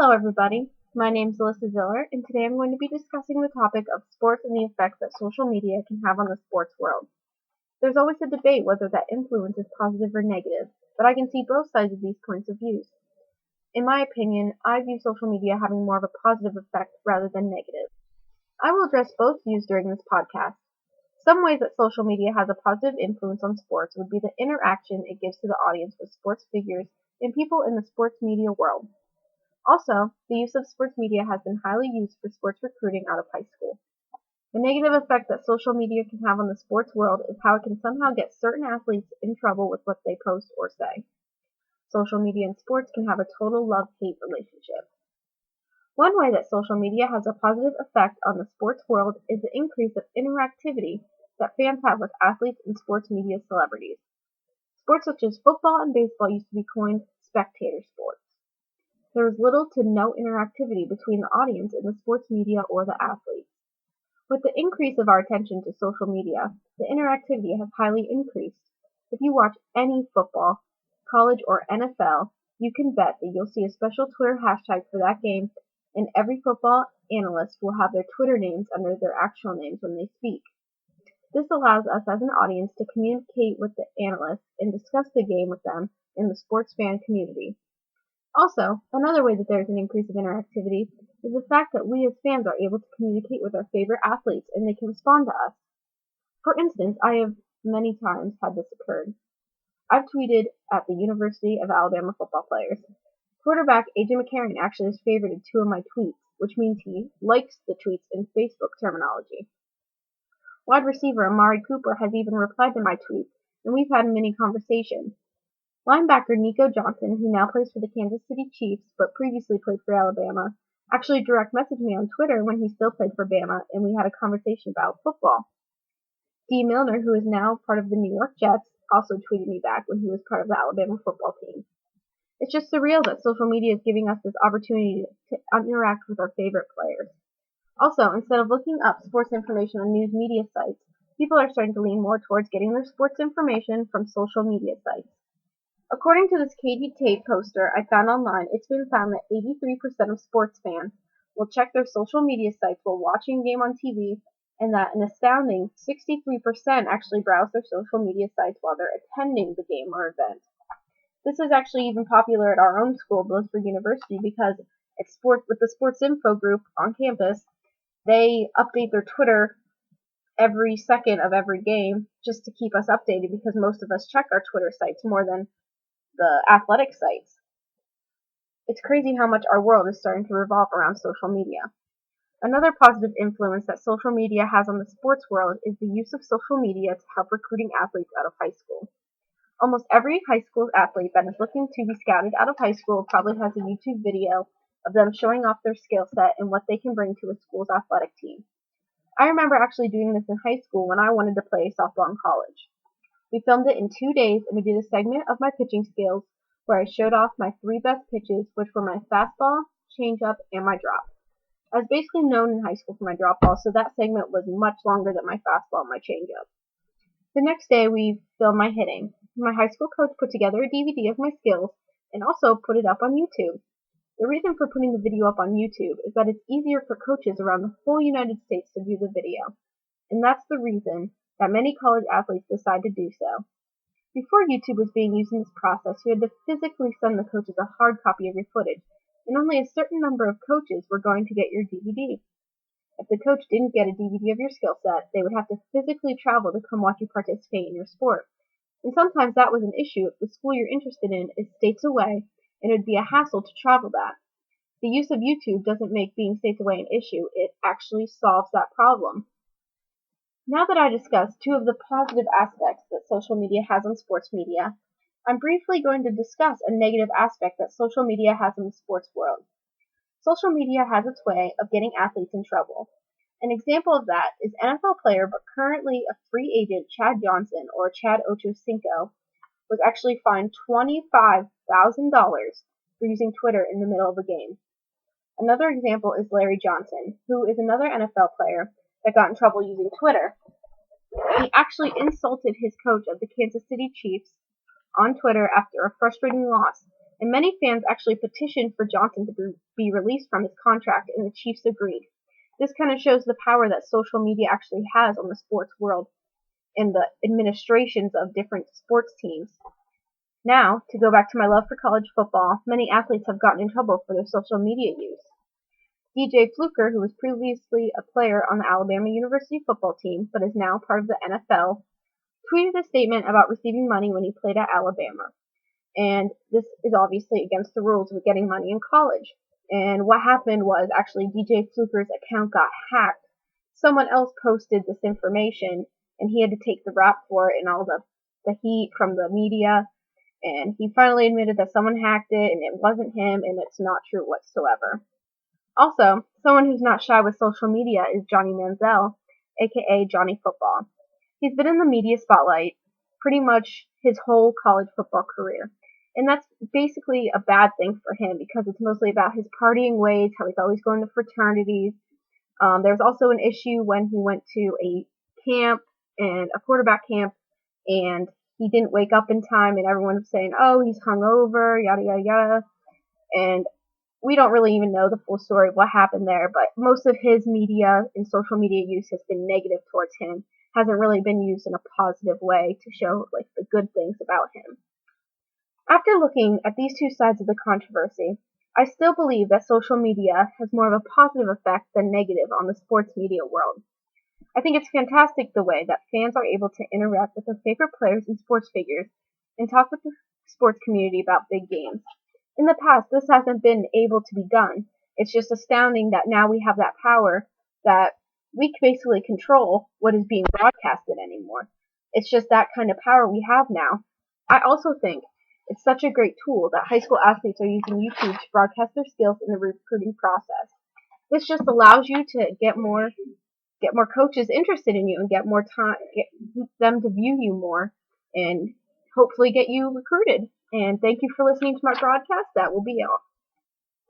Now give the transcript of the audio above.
Hello, everybody. My name is Alyssa Ziller, and today I'm going to be discussing the topic of sports and the effects that social media can have on the sports world. There's always a debate whether that influence is positive or negative, but I can see both sides of these points of view. In my opinion, I view social media having more of a positive effect rather than negative. I will address both views during this podcast. Some ways that social media has a positive influence on sports would be the interaction it gives to the audience with sports figures and people in the sports media world. Also, the use of sports media has been highly used for sports recruiting out of high school. The negative effect that social media can have on the sports world is how it can somehow get certain athletes in trouble with what they post or say. Social media and sports can have a total love-hate relationship. One way that social media has a positive effect on the sports world is the increase of interactivity that fans have with athletes and sports media celebrities. Sports such as football and baseball used to be coined spectator sports. There was little to no interactivity between the audience and the sports media or the athletes. With the increase of our attention to social media, the interactivity has highly increased. If you watch any football, college or NFL, you can bet that you'll see a special Twitter hashtag for that game, and every football analyst will have their Twitter names under their actual names when they speak. This allows us as an audience to communicate with the analysts and discuss the game with them in the sports fan community. Also, another way that there is an increase of interactivity is the fact that we as fans are able to communicate with our favorite athletes and they can respond to us. For instance, I have many times had this occurred. I've tweeted at the University of Alabama football players. Quarterback A.J. McCarron actually has favorited two of my tweets, which means he likes the tweets in Facebook terminology. Wide receiver Amari Cooper has even replied to my tweet, and we've had a mini conversation. Linebacker Nico Johnson, who now plays for the Kansas City Chiefs but previously played for Alabama, actually direct messaged me on Twitter when he still played for Bama, and we had a conversation about football. Dee Milner, who is now part of the New York Jets, also tweeted me back when he was part of the Alabama football team. It's just surreal that social media is giving us this opportunity to interact with our favorite players. Also, instead of looking up sports information on news media sites, people are starting to lean more towards getting their sports information from social media sites. According to this Katie Tate poster I found online, it's been found that 83% of sports fans will check their social media sites while watching a game on TV, and that an astounding 63% actually browse their social media sites while they're attending the game or event. This is actually even popular at our own school, Bloomsburg University, because with the Sports Info group on campus, they update their Twitter every second of every game just to keep us updated, because most of us check our Twitter sites more than the athletic sites. It's crazy how much our world is starting to revolve around social media. Another positive influence that social media has on the sports world is the use of social media to help recruiting athletes out of high school. Almost every high school athlete that is looking to be scouted out of high school probably has a YouTube video of them showing off their skill set and what they can bring to a school's athletic team. I remember actually doing this in high school when I wanted to play softball in college. We filmed it in 2 days, and we did a segment of my pitching skills where I showed off my 3 best pitches, which were my fastball, changeup, and my drop. I was basically known in high school for my drop ball, so that segment was much longer than my fastball and my changeup. The next day, we filmed my hitting. My high school coach put together a DVD of my skills and also put it up on YouTube. The reason for putting the video up on YouTube is that it's easier for coaches around the whole United States to view the video, and that's the reason that many college athletes decide to do so. Before YouTube was being used in this process, you had to physically send the coaches a hard copy of your footage, and only a certain number of coaches were going to get your DVD. If the coach didn't get a DVD of your skill set, they would have to physically travel to come watch you participate in your sport. And sometimes that was an issue if the school you're interested in is states away, and it would be a hassle to travel that. The use of YouTube doesn't make being states away an issue, it actually solves that problem. Now that I discussed two of the positive aspects that social media has on sports media, I'm briefly going to discuss a negative aspect that social media has in the sports world. Social media has its way of getting athletes in trouble. An example of that is NFL player but currently a free agent Chad Johnson, or Chad Ochocinco, was actually fined $25,000 for using Twitter in the middle of a game. Another example is Larry Johnson, who is another NFL player that got in trouble using Twitter. He actually insulted his coach of the Kansas City Chiefs on Twitter after a frustrating loss, and many fans actually petitioned for Johnson to be released from his contract, and the Chiefs agreed. This kind of shows the power that social media actually has on the sports world and the administrations of different sports teams. Now, to go back to my love for college football, many athletes have gotten in trouble for their social media use. DJ Fluker, who was previously a player on the Alabama University football team but is now part of the NFL, tweeted a statement about receiving money when he played at Alabama. And this is obviously against the rules of getting money in college. And what happened was actually DJ Fluker's account got hacked. Someone else posted this information, and he had to take the rap for it and all the heat from the media. And he finally admitted that someone hacked it, and it wasn't him, and it's not true whatsoever. Also, someone who's not shy with social media is Johnny Manziel, aka Johnny Football. He's been in the media spotlight pretty much his whole college football career. And that's basically a bad thing for him because it's mostly about his partying ways, how he's always going to fraternities. There's also an issue when he went to a camp, and a quarterback camp, and he didn't wake up in time, and everyone was saying, oh, he's hungover, yada, yada, yada. And we don't really even know the full story of what happened there, but most of his media and social media use has been negative towards him, hasn't really been used in a positive way to show like the good things about him. After looking at these two sides of the controversy, I still believe that social media has more of a positive effect than negative on the sports media world. I think it's fantastic the way that fans are able to interact with their favorite players and sports figures and talk with the sports community about big games. In the past, this hasn't been able to be done. It's just astounding that now we have that power that we basically control what is being broadcasted anymore. It's just that kind of power we have now. I also think it's such a great tool that high school athletes are using YouTube to broadcast their skills in the recruiting process. This just allows you to get more coaches interested in you and get them to view you more and hopefully get you recruited. And thank you for listening to my broadcast. That will be all.